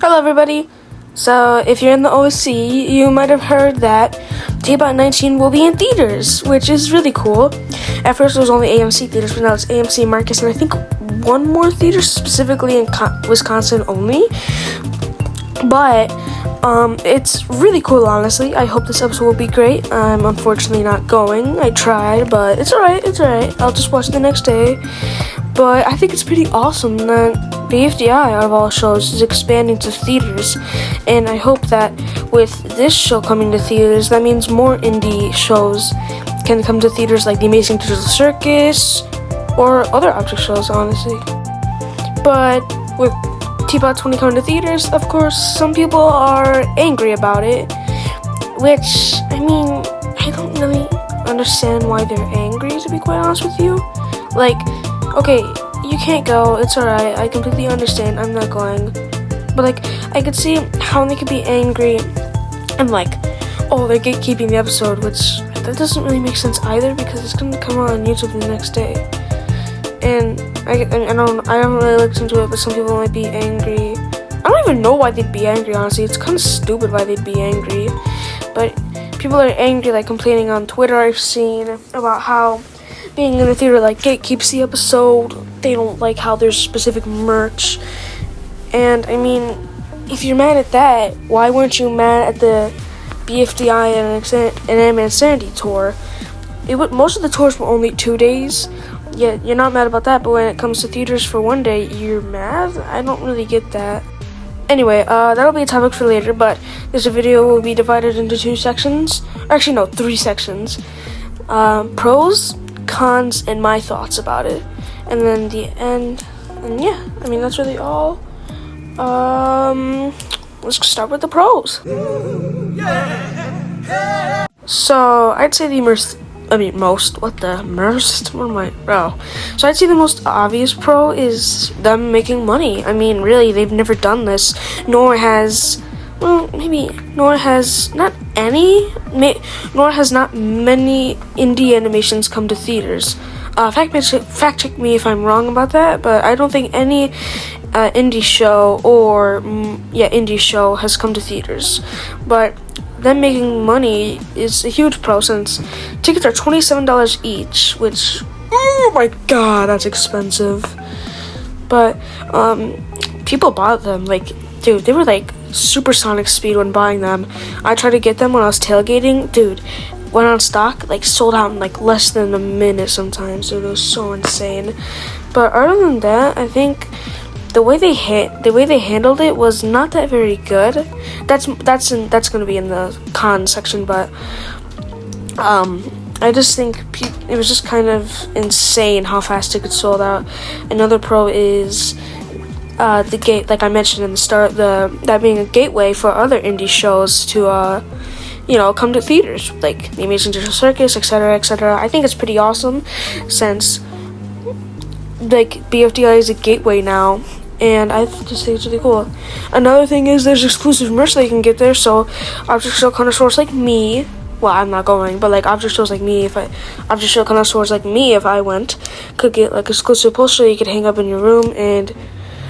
Hello everybody! So, if you're in the OC, you might have heard that Tpot 19 will be in theaters, which is really cool. At first it was only AMC theaters, but now it's AMC, Marcus, and I think one more theater, specifically in Wisconsin only. But, it's really cool, honestly. I hope this episode will be great. I'm unfortunately not going. I tried, but it's alright, I'll just watch it the next day. But I think it's pretty awesome that BFDI, out of all shows, is expanding to theaters. And I hope that with this show coming to theaters, that means more indie shows can come to theaters, like The Amazing Digital Circus or other object shows, honestly. But with Tpot 20 coming to theaters, of course, some people are angry about it. Which, I mean, I don't really understand why they're angry, to be quite honest with you. Like, okay, you can't go, it's alright, I completely understand, I'm not going. But, like, I could see how they could be angry and, like, oh, they're gatekeeping the episode, which, that doesn't really make sense either, because it's gonna come out on YouTube the next day. And, I don't really listen to it, but some people might be angry. I don't even know why they'd be angry, honestly. It's kind of stupid why they'd be angry. But people are angry, like, complaining on Twitter, I've seen, about how being in the theater, like, gatekeeps the episode. They don't like how there's specific merch. And, I mean, if you're mad at that, why weren't you mad at the BFDI and Anime Insanity tour? Most of the tours were only 2 days. Yeah, you're not mad about that, but when it comes to theaters for 1 day, you're mad? I don't really get that. Anyway, that'll be a topic for later, but this video will be divided into 2 sections. Actually, no, 3 sections. Pros, cons, and my thoughts about it. And then the end, and yeah, I mean, that's really all. Let's start with the pros. So, I'd say So I'd say the most obvious pro is them making money. I mean, really, they've never done this, nor has not many indie animations come to theaters. Fact check me if I'm wrong about that, but I don't think any indie show has come to theaters. But them making money is a huge pro, since tickets are $27 each, which, oh my god, that's expensive. But people bought them, like, dude, they were like supersonic speed when buying them. I tried to get them when I was tailgating. Dude, went on stock, like, sold out in like less than a minute sometimes. Dude, it was so insane. But other than that, I think the way they handled it was not that very good. That's gonna be in the con section, but I just think it was just kind of insane how fast tickets sold out. Another pro is the gate, like I mentioned in the start, that being a gateway for other indie shows to come to theaters, like The Amazing Digital Circus, etc., etc. I think it's pretty awesome, since like BFDI is a gateway now, and I just think it's really cool. Another thing is there's exclusive merch that you can get there, so object show connoisseurs like me, well, I'm not going, but like object show connoisseurs like me, if I went, could get like exclusive poster you could hang up in your room, and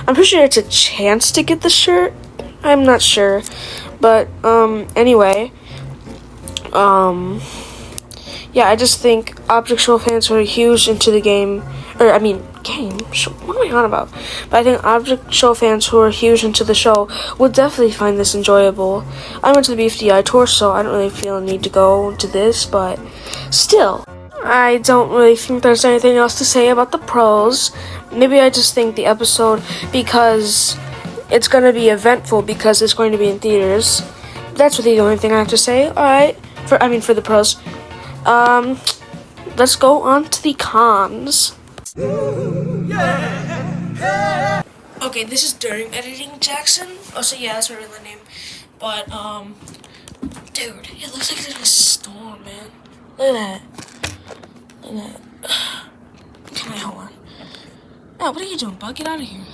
I'm pretty sure it's a chance to get the shirt. I'm not sure, but anyway, yeah, I just think object show fans who are huge into the game, what am I on about? But I think object show fans who are huge into the show would definitely find this enjoyable. I went to the BFDI tour, so I don't really feel a need to go to this, but still, I don't really think there's anything else to say about the pros. Maybe I just think the episode, because it's going to be eventful, because it's going to be in theaters. That's really the only thing I have to say. Alright, for the pros. Let's go on to the cons. Okay, this is during editing, Jackson. Oh, so yeah, that's her real name. But, dude, it looks like there's a storm, man. Look at that. Okay, hold on. Oh, what are you doing, bud? Get out of here.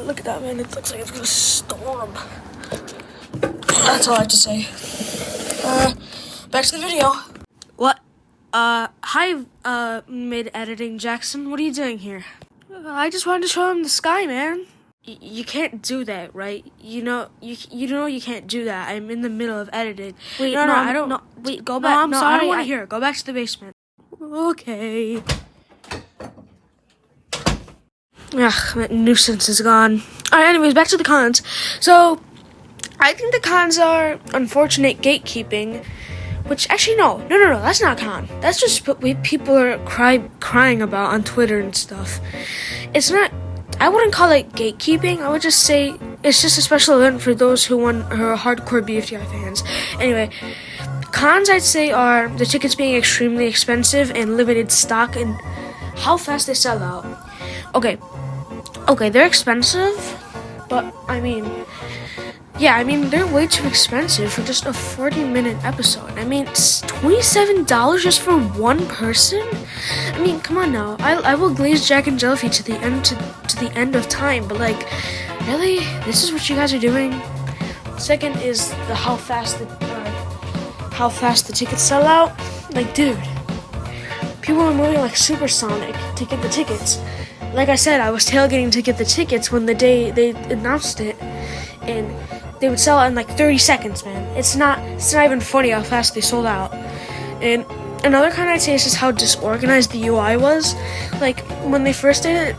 Look at that, man. It looks like it's gonna storm. That's all I have to say. Back to the video. What? Hi. Hi, mid-editing Jackson. What are you doing here? I just wanted to show him the sky, man. You can't do that, right? You know you can't do that. I'm in the middle of editing. Wait, no, I don't. no, Wait, go no, back. I'm no, sorry. I don't want I to hear it. Go back to the basement. Okay. Ugh, that nuisance is gone. Alright, anyways, back to the cons. So, I think the cons are unfortunate gatekeeping. Which, actually, no, that's not a con. That's just what people are crying about on Twitter and stuff. It's not, I wouldn't call it gatekeeping. I would just say it's just a special event for those who are hardcore BFTI fans. Anyway, cons I'd say are the tickets being extremely expensive and limited stock and how fast they sell out. Okay, they're expensive, but they're way too expensive for just a 40-minute episode. It's $27 just for one person? Come on now. I will glaze Jack and Jellyfeet to the end of time, but really? This is what you guys are doing? Second is how fast the tickets sell out. Dude, people are moving like supersonic to get the tickets. Like I said, I was tailgating to get the tickets when the day they announced it, and they would sell out in 30 seconds, man. It's not even funny how fast they sold out. And another kind I'd say is just how disorganized the UI was. When they first did it,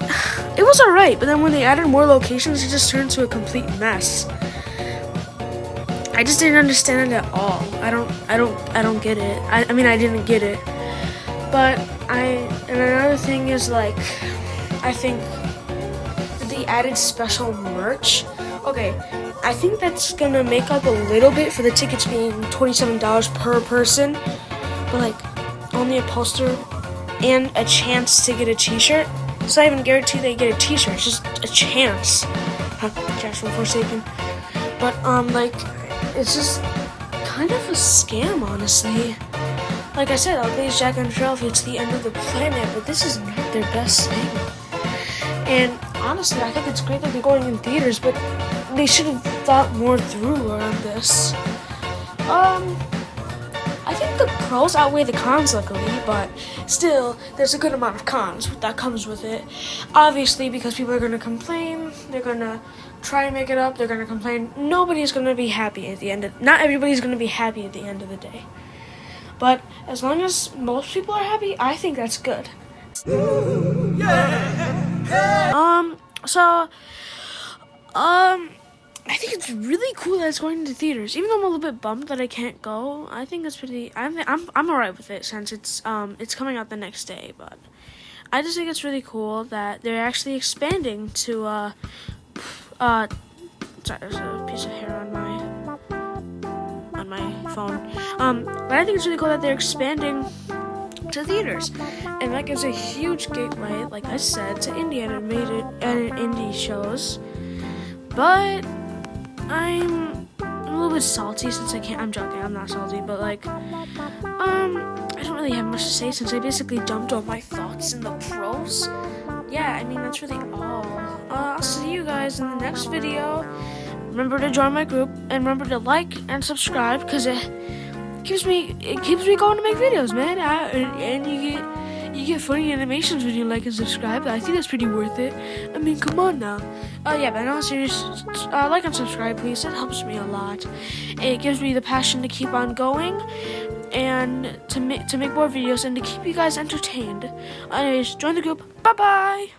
it was alright, but then when they added more locations, it just turned to a complete mess. I just didn't understand it at all. I don't get it. I didn't get it. But and another thing is I think that they added special merch. Okay, I think that's gonna make up a little bit for the tickets being $27 per person, but only a poster and a chance to get a t-shirt. It's not even guaranteed they get a t-shirt, it's just a chance. Chance from Forsaken. But it's just kind of a scam, honestly. Like I said, I'll glaze Jack and Jellyfeet to the end of the planet, but this is not their best thing. And honestly, I think it's great that they're going in theaters, but they should have thought more through on this. I think the pros outweigh the cons, luckily, but still, there's a good amount of cons that comes with it. Obviously, because people are going to complain, they're going to try and make it up, they're going to complain. Nobody's going to be happy at the end of... Not everybody's going to be happy at the end of the day. But as long as most people are happy, I think that's good. I think it's really cool that it's going to theaters. Even though I'm a little bit bummed that I can't go, I think it's pretty. I'm alright with it since it's coming out the next day. But I just think it's really cool that they're actually expanding to sorry, there's a piece of hair on my phone. But I think it's really cool that they're expanding to theaters, and that gives a huge gateway, like I said, to indie animated and indie shows. But I'm a little bit salty since I can't. I'm joking. I'm not salty, but I don't really have much to say since I basically dumped all my thoughts in the pros. Yeah, that's really all. I'll see you guys in the next video. Remember to join my group and remember to like and subscribe because it keeps me going to make videos, man. And you get funny animations when you like and subscribe. I think that's pretty worth it. Come on now. Yeah, but in all seriousness, like and subscribe, please. It helps me a lot. It gives me the passion to keep on going and to make more videos and to keep you guys entertained. Anyways, join the group. Bye-bye.